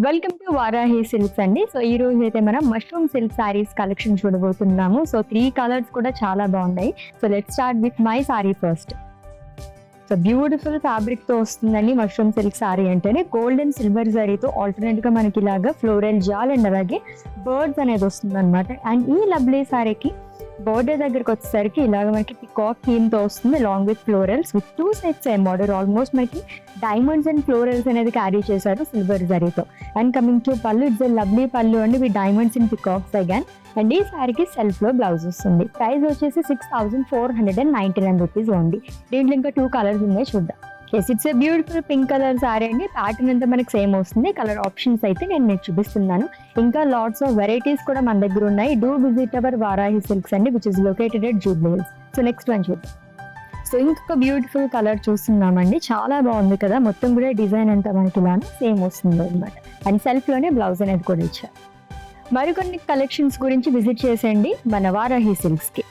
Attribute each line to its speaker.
Speaker 1: Welcome to Varahi silks అండి. So ఈ రోజు అయితే మనం మష్రూమ్ సిల్క్ సారీస్ కలెక్షన్ చూడబోతున్నాము. సో 3 కలర్స్ కూడా చాలా బాగున్నాయి. So let's start with my sorry first. So beautiful fabric తో వస్తుందండి మష్రూమ్ సిల్క్ సారీ అంటేనే. గోల్డ్ అండ్ సిల్వర్ జరీతో ఆల్టర్నేట్ గా మనకి ఇలాగా ఫ్లోరల్ జాల్ అండ్ అలాగే బర్డ్స్ అనేది వస్తుంది అనమాట. అండ్ ఈ లవ్లీ సారీకి బోర్డర్ దగ్గరకు వచ్చేసరికి ఇలాగ మనకి పికాక్ థీమ్ తో వస్తుంది long with florals with 2 sides same border. Almost మనకి డైమండ్స్ అండ్ ఫ్లోరల్స్ అనేది క్యారీ చేశారు సిల్వర్ జరీతో. అండ్ కమింగ్ టు పళ్ళు, ఇట్స్ లవ్లీ పళ్ళు అండి with diamonds and peacocks again. And ఈ శారీకి సెల్ఫ్ లో బ్లౌజ్ వస్తుంది. ప్రైస్ వచ్చేసి 6499 రూపీస్ ఉంది. దీంట్లో ఇంకా 2 కలర్స్ ఉన్నాయి, చూద్దాం. Yes, it's a beautiful pink colour sorry అండి. ప్యాటర్న్ అంతా మనకి సేమ్ వస్తుంది. కలర్ ఆప్షన్స్ అయితే నేను మీకు చూపిస్తున్నాను. ఇంకా లాట్స్ ఆఫ్ వెరైటీస్ కూడా మన దగ్గర ఉన్నాయి. Do visit our Varahi silks అండి, which is located at Jubilee Hills. So next one చూద్దాం. సో ఇంకొక బ్యూటిఫుల్ కలర్ చూస్తున్నామండి. చాలా బాగుంది కదా, మొత్తం కూడా డిజైన్ అంతా మనకి ఇలానే సేమ్ వస్తుంది అనమాట. అండ్ సెల్ఫ్ లోనే బ్లౌజ్ అనేది కూడా ఇచ్చారు. మరికొన్ని కలెక్షన్స్ గురించి విజిట్ చేసేయండి మన వారాహి సిల్క్స్ కి.